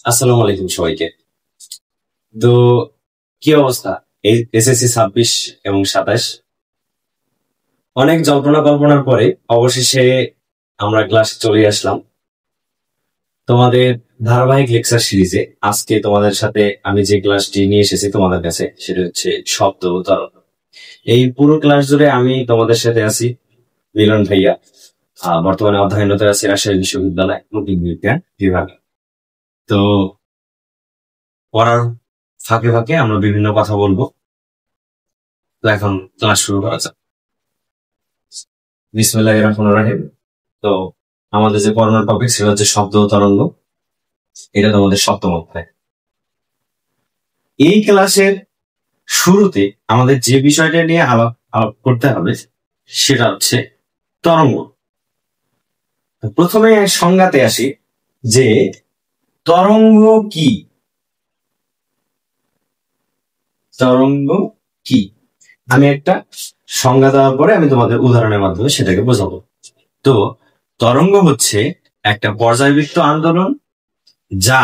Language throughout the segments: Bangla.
আসসালামু আলাইকুম সবাইকে। তো কি অবস্থা? এই এসএসসি 26 এবং 27 অনেক জল্পনা কল্পনার পরে অবশেষে আমরা ক্লাসে চলে আসলাম। তোমাদের ধারাবাহিক লেকচার সিরিজে আজকে তোমাদের সাথে আমি যে ক্লাসটি নিয়ে এসেছি তোমাদের কাছে সেটা হচ্ছে শব্দ উচ্চারণ। এই পুরো ক্লাস জুড়ে আমি তোমাদের সাথে আছি মিলন ভাইয়া। বর্তমানে অধ্যয়নরত আছি রাজশাহী বিশ্ববিদ্যালয় নৈতিক বিজ্ঞান বিভাগে। তো পড়ার ফাঁকে ফাঁকে আমরা বিভিন্ন কথা বলবো। তো এখন ক্লাস শুরু করা যাক। বিসমিল্লাহির রহমানির রহিম। তো আমাদের যে পড়ানোর টপিক সেটা হচ্ছে শব্দ ও তরঙ্গ। এটা তোমাদের সপ্তম অধ্যায়। এই ক্লাসের শুরুতে আমাদের যে বিষয়টা নিয়ে আলাপ করতে হবে সেটা হচ্ছে তরঙ্গ। প্রথমে সংজ্ঞাতে আসি যে তরঙ্গ কি। তরঙ্গ কি আমি একটা সংজ্ঞা দেওয়ার পরে আমি তোমাদের উদাহরণের মাধ্যমে সেটাকে বোঝাবো। তো তরঙ্গ হচ্ছে একটা পর্যায়বৃত্ত আন্দোলন যা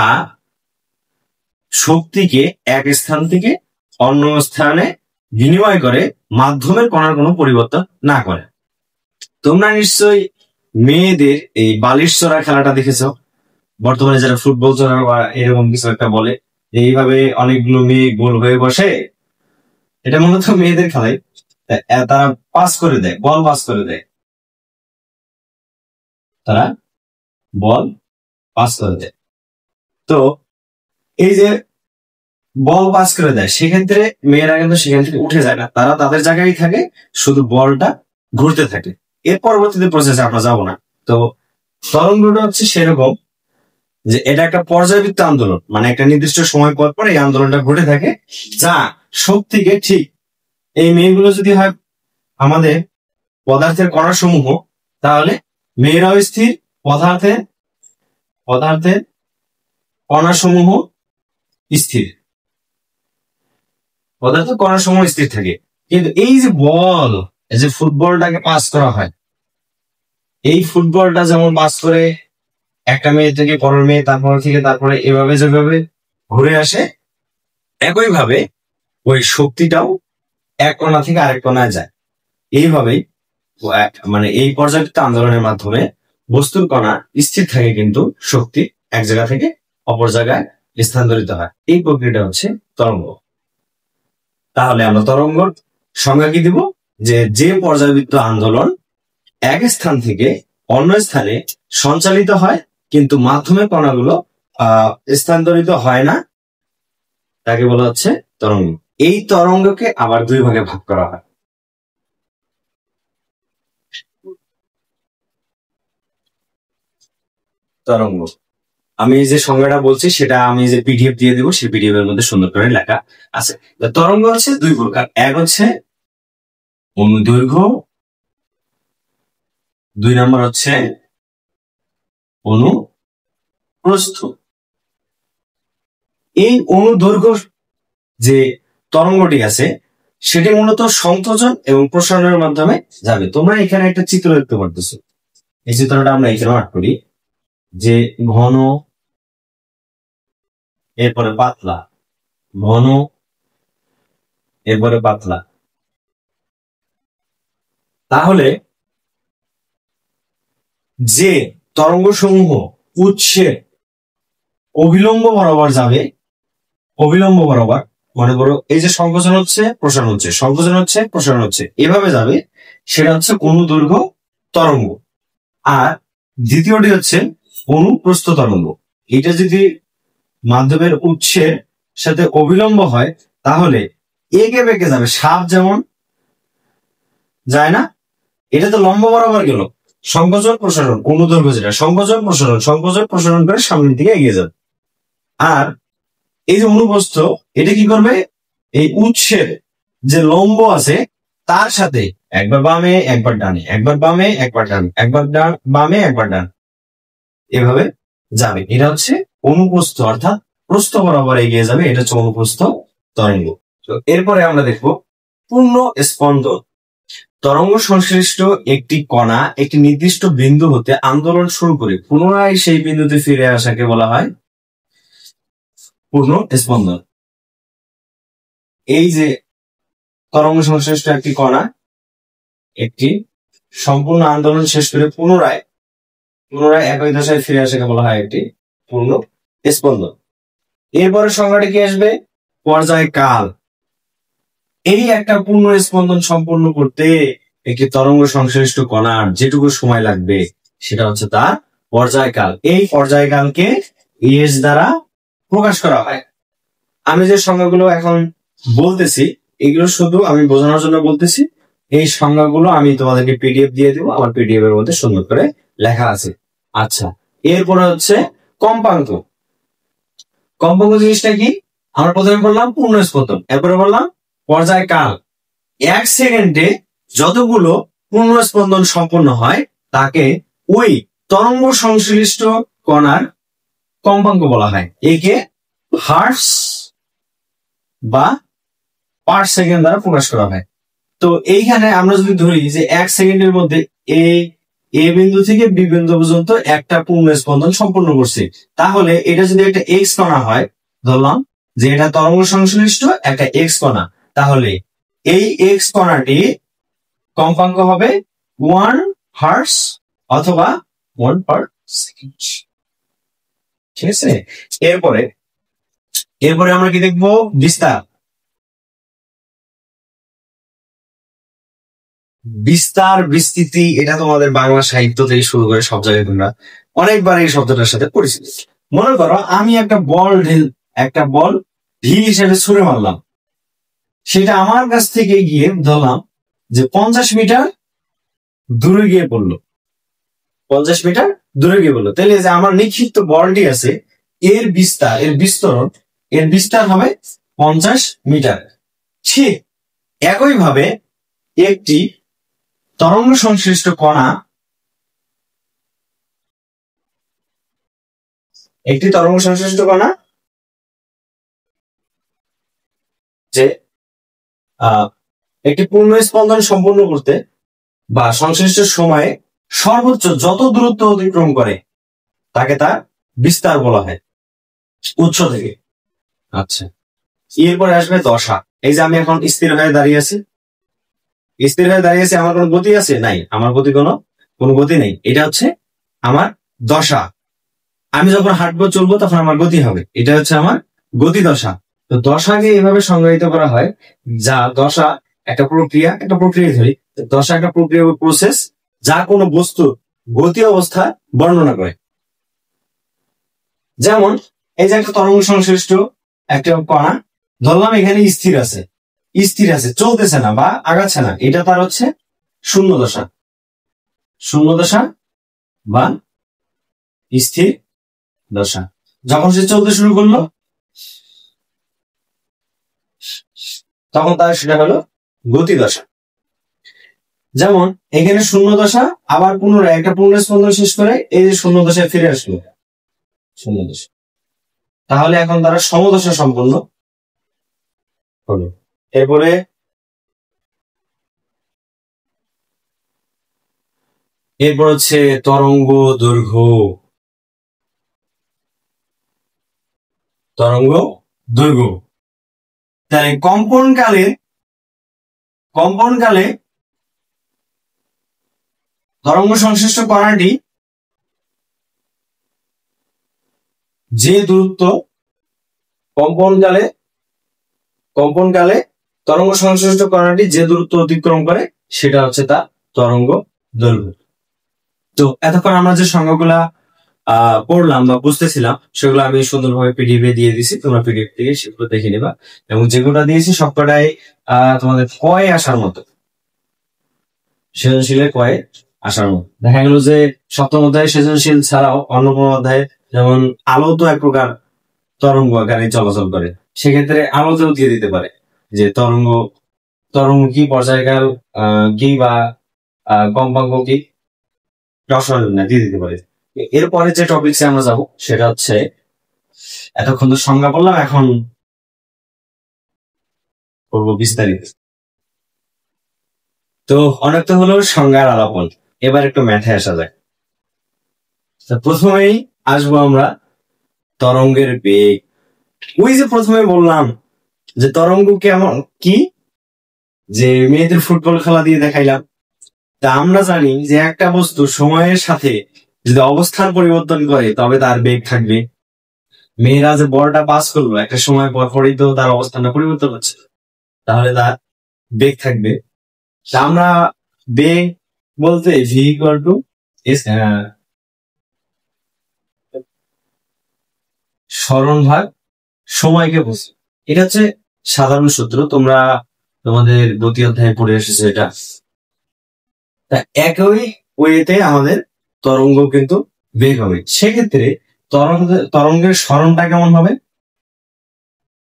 শক্তিকে এক স্থান থেকে অন্য স্থানে বিনিময় করে মাধ্যমের কণার কোনো পরিবর্তন না করে। তোমরা নিশ্চয়ই মেয়েদের এই বালিশ চড়া খেলাটা দেখেছ। বর্তমানে যারা ফুটবল চড়া বা এরকম কিছু একটা বলে, এইভাবে অনেকগুলো মেয়ে গোল হয়ে বসে, এটা মূলত মেয়েদের খেলায়। তারা পাস করে দেয়, বল পাস করে দেয়, তারা বল পাস করে দেয়। তো এই যে বল পাস করে দেয় সেক্ষেত্রে মেয়েরা কিন্তু সেখান থেকে উঠে যায় না, তারা তাদের জায়গায় থাকে, শুধু বলটা ঘুরতে থাকে। এর পরবর্তীতে প্রসেসে আমরা যাব না। তো তরঙ্গটা হচ্ছে সেরকম যে এটা একটা পর্যায়বৃত্ত আন্দোলন, মানে একটা নির্দিষ্ট সময় পর পর এই আন্দোলনটা ঘটে থাকে, যা শক্তিকে ঠিক এই মেয়েগুলো যদি হয় আমাদের পদার্থের কণা সমূহ, তাহলে মেয়েরাও স্থির, পদার্থের কণা সমূহ স্থির, পদার্থের কণা সমূহ স্থির থাকে। কিন্তু এই যে বল, এই যে ফুটবলটাকে পাস করা হয়, এই ফুটবলটা যেমন পাস করে একটা মেয়ে থেকে পরের মেয়ে, তারপরে এভাবে যেভাবে ঘুরে আসে, একইভাবে ওই শক্তিটাও এক কণা থেকে আরেক কণায় যায়। এইভাবেই মানে এই পর্যায়বৃত্ত আন্দোলনের মাধ্যমে বস্তুর কণা স্থির থাকে, কিন্তু শক্তি এক জায়গা থেকে অপর জায়গায় স্থানান্তরিত হয়। এই প্রক্রিয়াটা হচ্ছে তরঙ্গ। তাহলে আমরা তরঙ্গর সংজ্ঞা কি দিব? যে পর্যায়বৃত্ত আন্দোলন এক স্থান থেকে অন্য স্থানে সঞ্চালিত হয় কিন্তু মাধ্যমে কণাগুলো স্থানান্তরিত হয় না, তাকে বলা হচ্ছে তরঙ্গ। এই তরঙ্গকে আবার দুই ভাগে ভাগ করা হয়। তরঙ্গ, আমি যে সংজ্ঞাটা বলছি সেটা আমি যে পিডিএফ দিয়ে দিব, সেই পিডিএফ এর মধ্যে সুন্দর করে লেখা আছে। তরঙ্গ হচ্ছে দুই প্রকার, এক হচ্ছে অনুদৈর্ঘ্য, দুই নম্বর হচ্ছে অনুপ্রস্থ। এই অনুদৈর্ঘ্য যে তরঙ্গটি আছে সেটি মূলত সংযোজন এবং প্রসারণের মাধ্যমে যাবে। তোমরা এখানে একটা চিত্র দেখতে পারতেছো, এই চিত্রটা আমরা এখানে আর্ট করি যে ঘন, এরপরে পাতলা, ঘন, এরপরে পাতলা। তাহলে যে তরঙ্গ সমূহ উৎসের অভিলম্ব বরাবর যাবে, অভিলম্ব বরাবর মনে করো এই যে সংকোচন হচ্ছে প্রসারণ হচ্ছে, সংকোচন হচ্ছে প্রসারণ হচ্ছে, এভাবে যাবে, সেটা হচ্ছে অনুদৈর্ঘ্য তরঙ্গ। আর দ্বিতীয়টি হচ্ছে অনুপ্রস্থ তরঙ্গ। এটা যদি মাধ্যমের উৎসের সাথে অবিলম্ব হয় তাহলে একে বেঁকে যাবে, সাপ যেমন যায় না, এটা তো লম্ব বরাবর গেল, সংকোচন প্রসারণ, অনুদৈর্ঘ্য যেটা সংকোচন প্রসারণ করে সামনের দিকে এগিয়ে যাবে। আর এই যে অনুপ্রস্থ, এটা কি করবে, এই উৎসের যে লম্ব আছে তার সাথে একবার বামে একবার ডানে, একবার বামে একবার ডানে, একবার বামে একবার ডান, এভাবে যাবে। এটা হচ্ছে অনুপ্রস্থ, অর্থাৎ প্রস্থ বরাবর এগিয়ে যাবে, এটা হচ্ছে অনুপ্রস্থ তরঙ্গ। তো এরপরে আমরা দেখবো পূর্ণ স্পন্দন। তরঙ্গ সংশ্লিষ্ট একটি কণা একটি নির্দিষ্ট বিন্দু হতে আন্দোলন শুরু করে পুনরায় সেই বিন্দুতে ফিরে আসাকে বলা হয় পূর্ণ স্পন্দন। এই যে তরঙ্গ সংশ্লিষ্ট একটি কণা একটি সম্পূর্ণ আন্দোলন শেষ করে পুনরায় একই দশায় ফিরে আসাকে বলা হয় একটি পূর্ণ স্পন্দন। এরপরে সংজ্ঞাটি কি আসবে? পর্যায়কাল। এই একটা পূর্ণ স্পন্দন সম্পূর্ণ করতে একটি তরঙ্গ সংশ্লিষ্ট কণার যেটুকু সময় লাগবে সেটা হচ্ছে তার পর্যায়কাল। এই পর্যায়কালকে এস দ্বারা প্রকাশ করা হয়। আমি যে সংজ্ঞাগুলো এখন বলতেছি এগুলো শুধু আমি বোঝানোর জন্য বলতেছি। এই সংজ্ঞাগুলো আমি তোমাদেরকে পিডিএফ দিয়ে দেবো, আমার পিডিএফ এর মধ্যে সুন্দর করে লেখা আছে। আচ্ছা, এরপরে হচ্ছে কম্পাঙ্ক। কম্পাঙ্ক জিনিসটা কি? আমরা প্রথমে বললাম পূর্ণ স্পন্দন, এরপরে বললাম পর্যায়কাল। 1 সেকেন্ডে যতগুলো পূর্ণ স্পন্দন সম্পন্ন হয় তাকে ওই তরঙ্গ সংশ্লিষ্ট কণার কম্পাঙ্ক বলা হয়। একে হার্টস বা পার সেকেন্ড দ্বারা প্রকাশ করা হয়। তো এইখানে আমরা যদি ধরি যে 1 সেকেন্ডের মধ্যে এ বিন্দু থেকে বি বিন্দু পর্যন্ত একটা পূর্ণ স্পন্দন সম্পন্ন করছে, তাহলে এটা যদি একটা এক্স কণা হয়, ধরলাম যে এটা তরঙ্গ সংশ্লিষ্ট একটা এক্স কণা, তাহলে এই এক্স কণাটি কম্পাঙ্ক হবে 1 হার্টস অথবা 1 পার সেকেন্ড। ঠিক আছে, এরপরে আমরা কি দেখবো? বিস্তার। বিস্তার বিস্তৃতি এটা তোমাদের বাংলা সাহিত্য থেকে শুরু করে সব জায়গায় তোমরা অনেকবার এই শব্দটার সাথে পরিচিত। মনে করো আমি একটা বল ঢিল হিসেবে ছুঁড়ে মারলাম, সেটা আমার কাছ থেকে গিয়ে ধরলাম যে 50 মিটার দূরে গিয়ে পড়লো। 50 মিটার দূরে গিয়ে পড়লো, তাহলে যে আমার নিক্ষিপ্ত বলটি আছে এর বিস্তার হবে 50 মিটার। ঠিক একইভাবে একটি তরঙ্গ সংশ্লিষ্ট কণা যে একটি পূর্ণ স্পন্দন সম্পন্ন করতে বা সংশ্লিষ্ট সময়ে সর্বোচ্চ যত দূরত্ব অতিক্রম করে তাকে তার বিস্তার বলা হয় উৎস থেকে। আচ্ছা, এরপরে আসবে দশা। এই যে আমি এখন স্থির হয়ে দাঁড়িয়ে আছি, আমার কোনো গতি আছে? নাই, আমার গতি কোনো গতি নেই। এটা হচ্ছে আমার দশা। আমি যখন হাঁটবো চলবো তখন আমার গতি হবে, এটা হচ্ছে আমার গতি দশা। তো দশাকে এভাবে সংজ্ঞায়িত করা হয়, যা দশা একটা প্রক্রিয়া ধরি, দশা একটা প্রক্রিয়া প্রসেস যা কোনো বস্তু গতি অবস্থা বর্ণনা করে। যেমন এই যে একটা তরঙ্গ সংশ্লিষ্ট একটা কণা ধরলাম এখানে স্থির আছে, চলতেছে না বা আগাচ্ছে না, এটা তার হচ্ছে শূন্য দশা বা স্থির দশা। যখন সে চলতে শুরু করলো তখন তার সেটা হলো গতি দশা। যেমন এখানে শূন্য দশা, আবার পুনরায় একটা পূর্ণ স্পন্দন শেষ করে এই যে শূন্য দশায় ফিরে আসলো, শূন্য দশা, তাহলে এখন তারা সমদশা সম্পন্ন হলো। এরপর হচ্ছে তরঙ্গ দৈর্ঘ্য। তাই কম্পনকালে তরঙ্গ সংশ্লিষ্ট কণাটি যে দূরত্ব কম্পনকালে তরঙ্গ সংশ্লিষ্ট কণাটি যে দূরত্ব অতিক্রম করে সেটা হচ্ছে তার তরঙ্গ দৈর্ঘ্য। তো এতক্ষণ আমরা যে সংজ্ঞাগুলা পড়লাম বা বুঝতেছিলাম সেগুলো আমি সুন্দরভাবে পিডিএফ এ দিয়ে দিছি, তোমরা পিডিএফ থেকে সেগুলো দেখে নিবা। এবং যেগুলো দিয়েছি সবকটাই তোমাদের কয়ে আসার মতো, সৃজনশীলের কয়ে আসার মতো। দেখা গেল যে সপ্তম অধ্যায়ে সৃজনশীল ছাড়াও অন্য কোনো অধ্যায়ে, যেমন আলো তো এক প্রকার তরঙ্গ আকারে চলাচল করে, সেক্ষেত্রে আলোতেও দিয়ে দিতে পারে যে তরঙ্গ কি, পর্যায়কাল কি বা কম্পাঙ্ক কি, দিয়ে দিতে পারে। এরপরে যে টপিকসে আমরা যাব সেটা হচ্ছে, এতক্ষণ তো সংজ্ঞা বললাম, এখন করবো বিস্তারিত। তো অনেক তো হলো সংজ্ঞার আলাপন, এবার একটু ম্যাথে আসা যায়। প্রথমেই আসবো আমরা তরঙ্গের বেগ। ওই যে প্রথমে বললাম যে তরঙ্গ কেমন কি, যে মেয়েদের ফুটবল খেলা দিয়ে দেখাইলাম। তা আমরা জানি যে একটা বস্তু সময়ের সাথে যদি অবস্থান পরিবর্তন করে তবে তার বেগ থাকবে। মেয়েরা যে বলটা পাস করলো একটা সময় পর পরই তো তার অবস্থানটা পরিবর্তন হচ্ছে, তাহলে তার বেগ থাকবে। তা আমরা বেগ বলতে ভি ইকুয়াল টু সরণ ভাগ সময়কে বুঝি। এটা হচ্ছে সাধারণ সূত্র, তোমরা তোমাদের গতি অধ্যায়ে পড়ে এসেছে এটা। তা একই ওয়েতে আমাদের তরঙ্গ কিন্তু বেগ হবে। সেক্ষেত্রে তরঙ্গের সরণটা কেমন হবে,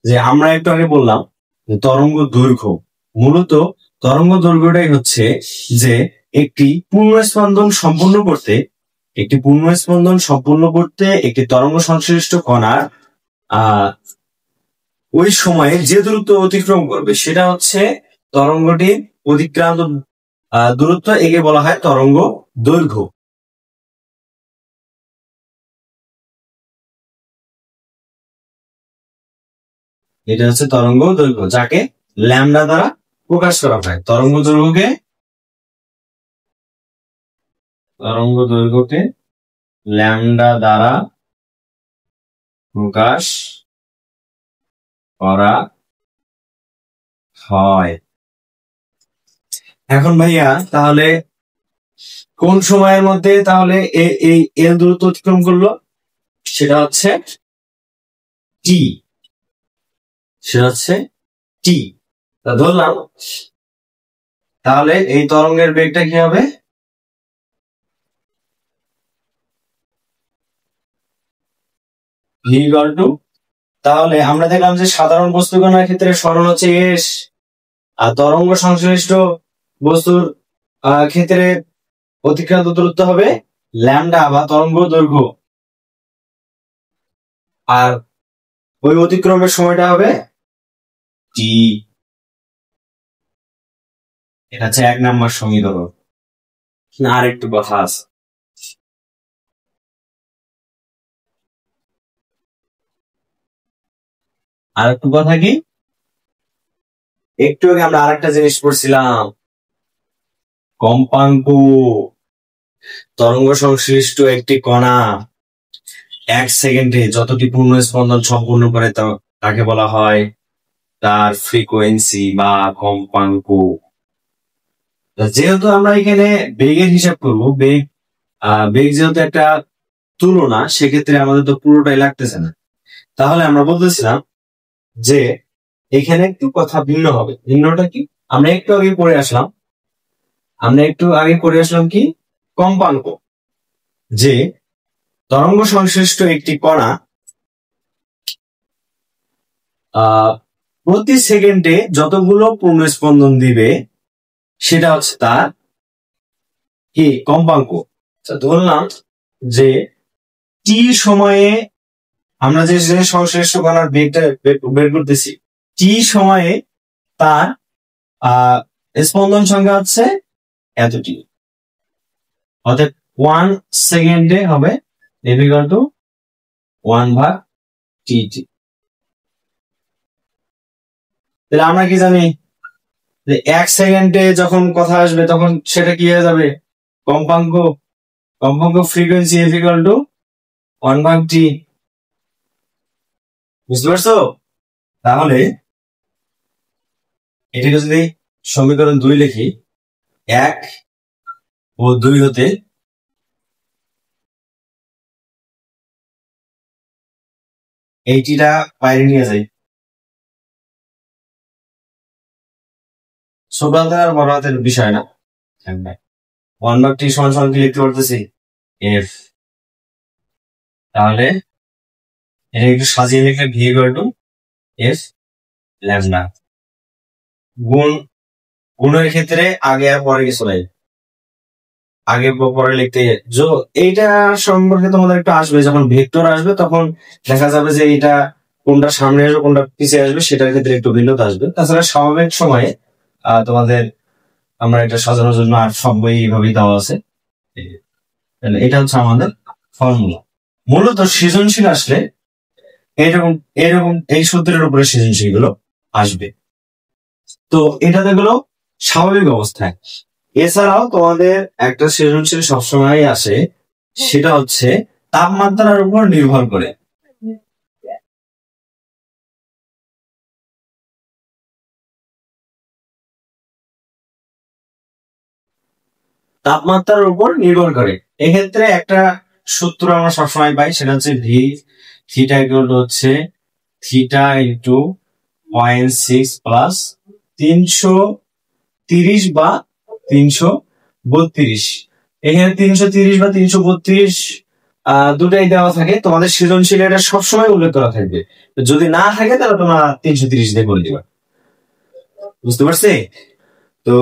যে আমরা একটু আগে বললাম যে তরঙ্গ দৈর্ঘ্য, মূলত তরঙ্গ দৈর্ঘ্যটাই হচ্ছে যে একটি পূর্ণস্পন্দন সম্পূর্ণ করতে একটি তরঙ্গ সংশ্লিষ্ট কণার ওই সময়ে যে দূরত্ব অতিক্রম করবে সেটা হচ্ছে তরঙ্গটির অতিক্রান্ত দূরত্ব, একে বলা হয় তরঙ্গ দৈর্ঘ্য। এটা হচ্ছে তরঙ্গ দৈর্ঘ্য, যাকে ল্যামডা দ্বারা প্রকাশ করা হয়। তরঙ্গ দৈর্ঘ্যকে ল্যামডা দ্বারা প্রকাশ করা হয়। এখন ভাইয়া তাহলে কোন সময়ের মধ্যে তাহলে এই এল দূরত্ব অতিক্রম করলো, সেটা হচ্ছে টি, ধরলাম। তাহলে এই তরঙ্গের বেগটা কি হবে, ভি ইকুয়াল টু, তাহলে আমরা দেখলাম যে সাধারণ বস্তুকণার ক্ষেত্রে সরণ হচ্ছে এস, আর তরঙ্গ সংশ্লিষ্ট বস্তুর ক্ষেত্রে অতিক্রান্ত দূরত্ব হবে ল্যামডা বা তরঙ্গ দৈর্ঘ্য, আর ওই অতিক্রমের সময়টা হবে টি। এটা হচ্ছে 1 নম্বর সমীকরণ। আর একটু কথা আছে, আর একটু কথা কি, একটু আগে আমরা আরেকটা জিনিস পড়ছিলাম, কম্পাঙ্ক। তরঙ্গ সংশ্লিষ্ট একটি কণা 1 সেকেন্ডে যতটি পূর্ণ স্পন্দন সম্পূর্ণ করে তাকে বলা হয় তার ফ্রিকোয়েন্সি বা কম্পাঙ্ক। যেহেতু আমরা এখানে বেগের হিসাব করব, বেগ যেহেতু একটা তুলনা, সেক্ষেত্রে আমাদের তো পুরোটাই লাগতেছে না। তাহলে আমরা বলতেছিলাম যে এখানে একটু কথা ভিন্ন হবে। ভিন্নটা কি, আমরা একটু আগে পড়ে আসলাম কি কম্পাঙ্ক, যে তরঙ্গ সংশ্লিষ্ট একটি কণা প্রতি সেকেন্ডে যতগুলো পূর্ণ স্পন্দন দিবে সেটা হচ্ছে তার কি কম্পাঙ্ক। ধরলাম যে টি সময়ে আমরা যে সংশ্লিষ্ট কণার বেগটা বের করতেছি, টি সময়ে তার স্পন্দন সংখ্যা হচ্ছে এতটি, অর্থাৎ 1 সেকেন্ডে হবে ইকুয়াল টু 1/tt। তাহলে আমরা কি জানি যে 1 সেকেন্ডে যখন কথা আসবে তখন সেটা কি হয়ে যাবে, কম্পাঙ্ক ফ্রিকোয়েন্সি ইকুয়াল টু 1/t। বুঝতে পারছো? তাহলে এটাকে যদি সমীকরণ 2 লিখি, 1 ও 2 হতে এইটিটা বাইরে নিয়ে যাই, ছোট হাতের আর বড় হাতের বিষয় না। 1/t সমান কি লিখতে পারতেছি, এফ। তাহলে এটা একটু সাজিয়ে লিখলে V equal to F lambda. গুণের ক্ষেত্রে আগে আর পরে কিছু নাই, আগে পরে লিখতে। এইটা সম্পর্কে তোমাদের একটু আসবে, যখন ভেক্টর আসবে তখন দেখা যাবে যে এটা কোনটা সামনে আসবে কোনটা পিছিয়ে আসবে, সেটার ক্ষেত্রে একটু ভিন্নতা আসবে। তাছাড়া স্বাভাবিক সময়ে তোমাদের আমরা এটা সাজানোর জন্য আর সব বই এইভাবেই দেওয়া আছে। এটা হচ্ছে আমাদের ফর্মুলা। মূলত সৃজনশীল আসলে এরকম এরকম এই সূত্রের উপরে সৃজনশীল গুলো আসবে। তো এটা গেল স্বাভাবিক অবস্থায়। এছাড়াও তোমাদের একটা সৃজনশীল সবসময় আসে, সেটা হচ্ছে তাপমাত্রার উপর নির্ভর করে। তাপমাত্রার উপর নির্ভর করে এক্ষেত্রে একটা সূত্র আমরা সবসময় পাই, সেটা হচ্ছে ভি থিটা ইকুয়াল টু হচ্ছে থিটা ইন্টু 0.6 প্লাস 330 বা 332। এখানে 330 বা 332 দুটাই দেওয়া থাকে। তোমাদের সৃজনশীল এটা সবসময় উল্লেখ করা থাকবে, যদি না থাকে তাহলে তোমরা 330 দিয়ে করে দিবা। বুঝতে পারছি? তো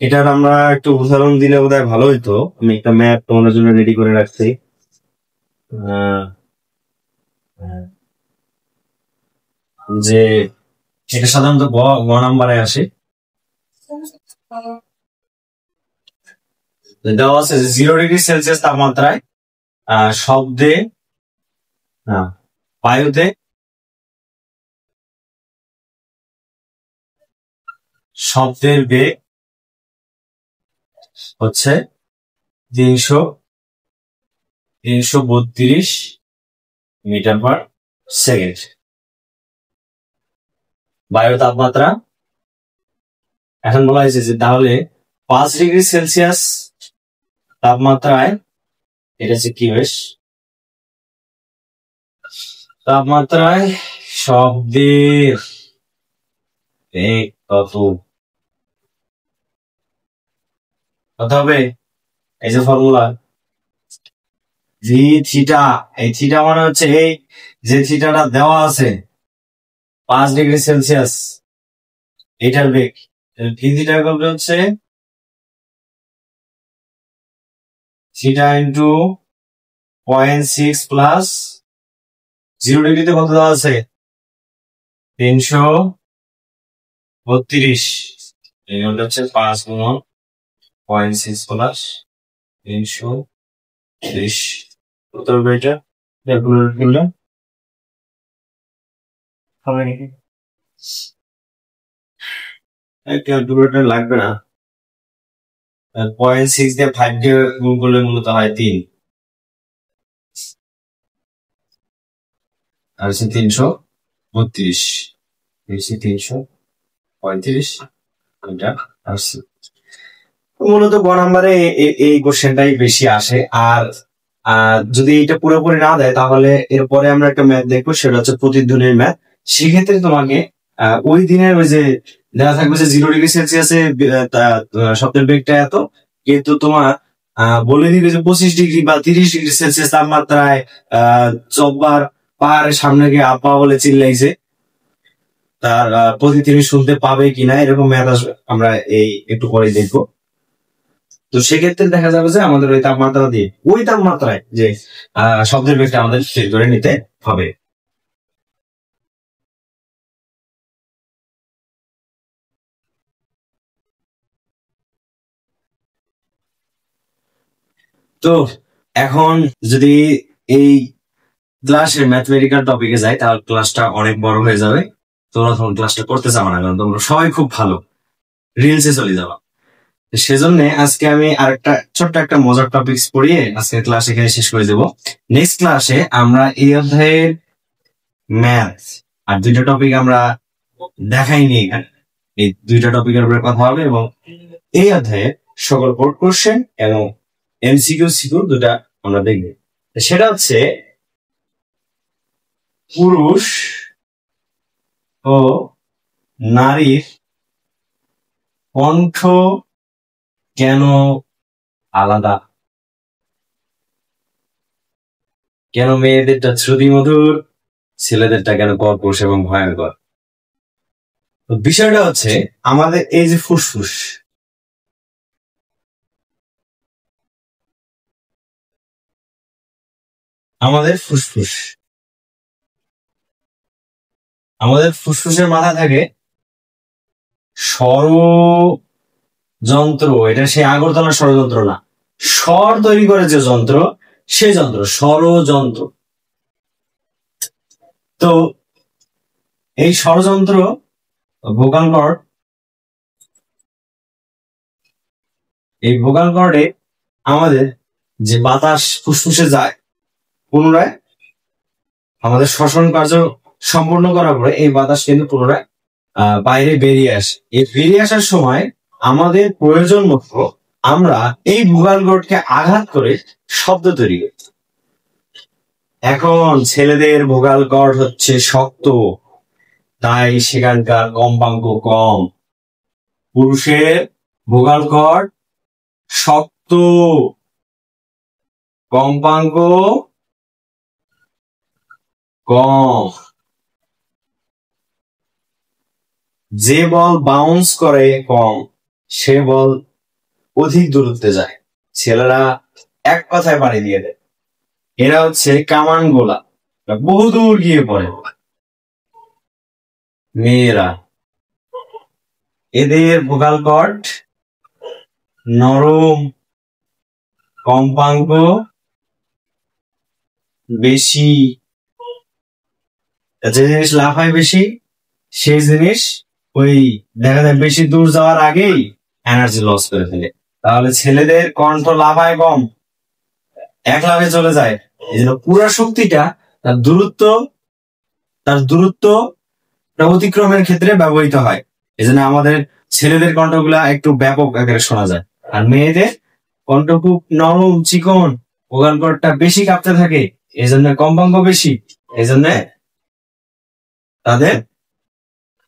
এটার আমরা একটু উদাহরণ দিলে বোধহয় ভালো হইতো। আমি একটা ম্যাপ তোমাদের জন্য রেডি করে রাখছি। যে এটা সাধারণত গ নাম্বারে আসে। দেওয়া আছে যে 0°C তাপমাত্রায় শব্দে বায়ুতে শব্দের বেগ হচ্ছে 332 মিটার পার সেকেন্ড। বায়ুর তাপমাত্রা এখন বলা হয়েছে যে তাহলে 5°C তাপমাত্রায় এটা হচ্ছে কি বেশ তাপমাত্রায় শব্দের বেগ কত হবে? এই যে ফর্মুলা ভি থিটা, এই থিটা মানে হচ্ছে এই যে থিটাটা দেওয়া আছে 5°C এটার বেগ। ভি থিটা হচ্ছে থিটা ইন্টু 0.6 প্লাস 0°তে কত দেওয়া আছে 332। এই হচ্ছে 5 গুণন 0.6 প্লাস 330। কত হবে এটা ক্যালকুলেটর করলে? হবে নাকি? ক্যালকুলেটর লাগবে না। 0.6 দিয়ে 5 দিয়ে গুণ করলে মূলত হয় 3 আর হচ্ছে 332 335 এটা আসছে। মূলত গ নাম্বারে এই কোশ্চেনটাই বেশি আসে। আর যদি এটা পুরোপুরি না দেয় তাহলে এরপরে আমরা একটা ম্যাথ দেখবো, সেটা হচ্ছে প্রতিদিনের ম্যাথ। সেক্ষেত্রে তোমাকে ওই দিনের ওই যে দেওয়া থাকবে যে 0°C শব্দের বেগটা এত, কিন্তু তোমার বলে দিবে যে 25° বা 30°C তাপমাত্রায় চব্বার পাহাড়ের সামনে গিয়ে আপা বলে চিল্লাইছে, তার প্রতিদিন শুনতে পাবে কিনা, এরকম ম্যাথ আসবে। আমরা এই একটু পরে দেখবো। তো সেক্ষেত্রে দেখা যাবে যে আমাদের ওই তাপমাত্রা দিয়ে ওই তাপমাত্রায় যে শব্দের বেগটা আমাদের স্থির করে নিতে হবে। তো এখন যদি এই ক্লাসের ম্যাথমেটিক্যাল টপিকে যাই তাহলে ক্লাসটা অনেক বড় হয়ে যাবে। তোমরা তখন ক্লাসটা করতে চাবো না, কারণ তোমরা সবাই খুব ভালো, রিলসে চলে যাবা। সেজন্য আজকে আমি আরেকটা ছোট্ট একটা মজার টপিকস পড়িয়ে আজকে ক্লাস এখানে শেষ করে দেবো। নেক্সট ক্লাসে আমরা এই অধ্যায়ের ম্যাথ আর দুইটা টপিক আমরা দেখাইনি এখানে, এই দুইটা টপিকের উপরে কথা হবে এবং এই অধ্যায়ে সকল বোর্ড কোশ্চেন এবং এমসিকিউ সিকিউ দুটা আমরা দেখব। সেটা হচ্ছে পুরুষ ও নারীর কণ্ঠ কেন আলাদা, কেন মেয়েদেরটা শ্রুতি মধুর, ছেলেদেরটা কেন কর্কশ এবং ভয়ঙ্কর। বিষয়টা হচ্ছে আমাদের এই যে ফুসফুস, আমাদের ফুসফুসের মাথা থাকে ষড়যন্ত্র। এটা সেই আগরতলা ষড়যন্ত্র না, স্বর তৈরি করে যে যন্ত্র, সেই যন্ত্র ষড়যন্ত্র। তো এই ষড়যন্ত্র ভোকাল কর্ড, এই ভোকাল কর্ডে আমাদের যে বাতাস ফুসফুসে যায়, পুনরায় আমাদের শ্বসন কার্য সম্পূর্ণ করার পরে এই বাতাস কিন্তু পুনরায় বাইরে বেরিয়ে আসে। এই বেরিয়ে আসার সময় আমাদের প্রয়োজন মতো আমরা এই ভোকাল কর্ডকে আঘাত করে শব্দ তৈরি করি। এখন ছেলেদের ভোকাল কর্ড হচ্ছে শক্ত, তাই সেখানকার কম্পাঙ্ক কম। পুরুষের ভোকাল কর্ড শক্ত, কম্পাঙ্ক কম। যে বল বাউন্স করে কম, সে বল অধিক দূরত্বে যায়। ছেলেরা এক কথায় পাড়ি দিয়ে দেয়। এরা হচ্ছে কামান গোলা, বহুদূর গিয়ে পড়ে। মেয়েরা, এদের ভোকাল কর্ড নরম, কম্পাঙ্ক বেশি। যে জিনিস লাফায় বেশি, সেই জিনিস ওই দেখা যায় বেশি দূর যাওয়ার আগেই এনার্জি লস করে ফেলে। তাহলে ছেলেদের কণ্ঠ লাফায় কম, এক লাফে চলে যায়। এই জন্য পুরো শক্তিটা তার দূরত্ব অতিক্রমের ক্ষেত্রে ব্যবহৃত হয়। এই জন্য আমাদের ছেলেদের কণ্ঠগুলা একটু ব্যাপক আকারে শোনা যায়, আর মেয়েদের কণ্ঠ খুব নরম চিকন, ভোকাল কর্ডটা বেশি কাঁপতে থাকে, এই জন্য কম্পাঙ্ক বেশি, এই জন্য তাদের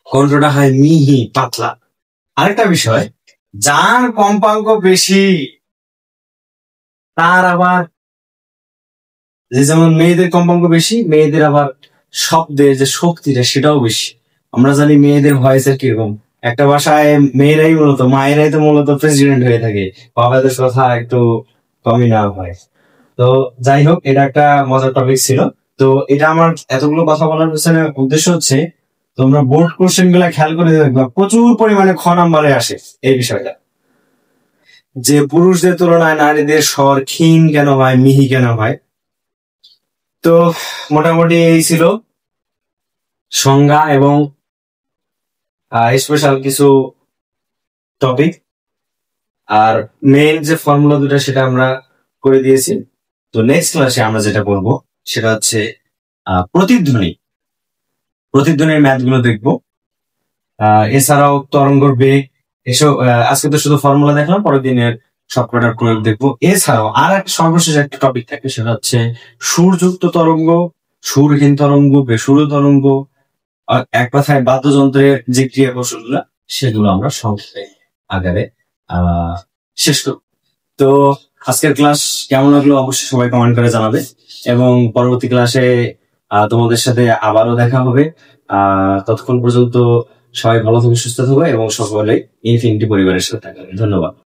কণ্ঠটা হয় মিহি পাতলা। আরেকটা বিষয়, যার কম্পাঙ্ক বেশি তার আবার, যেমন মেয়েদের কম্পাঙ্ক বেশি, মেয়েদের আবার শব্দের যে শক্তিটা সেটাও বেশি। আমরা জানি মেয়েদের ভয়েসের কিরকম, একটা বাসায় মেয়েরাই মূলত, মায়েরাই তো মূলত প্রেসিডেন্ট হয়ে থাকে, বাবাদের কথা একটু কমই না হয়। তো যাই হোক, এটা একটা মজার টপিক ছিল। তো এটা আমার এতগুলো কথা বলার পিছনে উদ্দেশ্য হচ্ছে, তোমরা বোর্ড কোশ্চেন গুলা খেয়াল করে দেখবা প্রচুর পরিমাণে খ নাম্বারে আসে এই বিষয়টা, যে পুরুষদের তুলনায় নারীদের স্বর ক্ষীণ কেন হয়, মিহি কেন হয়। তো মোটামুটি এই ছিল সংজ্ঞা এবং স্পেশাল কিছু টপিক। আর মেইন যে ফর্মুলা দুটা সেটা আমরা করে দিয়েছি। তো নেক্সট ক্লাসে আমরা যেটা বলবো সেটা হচ্ছে প্রতিধ্বনির ম্যাথ গুলো দেখবো। এছাড়াও তরঙ্গর বেগ, এসব আজকে তো শুধু ফর্মুলা দেখলাম, পরের দিনের সবকটার প্রয়োগ দেখবো। এছাড়াও আর একটা সর্বশেষ একটা টপিক থাকে, সেটা হচ্ছে সুরযুক্ত তরঙ্গ, সুরহীন তরঙ্গ, বেসুর তরঙ্গ, এক কথায় বাদ্যযন্ত্রের যে ক্রিয়া কৌশলগুলো সেগুলো আমরা সংক্ষেপে আকারে শেষ করব। তো আজকের ক্লাস কেমন লাগলো অবশ্যই সবাই কমেন্ট করে জানাবে, এবং পরবর্তী ক্লাসে তোমাদের সাথে আবারও দেখা হবে। ততক্ষণ পর্যন্ত সবাই ভালো থাকবে, সুস্থ থাকবে, এবং সকলে ইনফিনিটি পরিবারের সাথে থাকবে। ধন্যবাদ।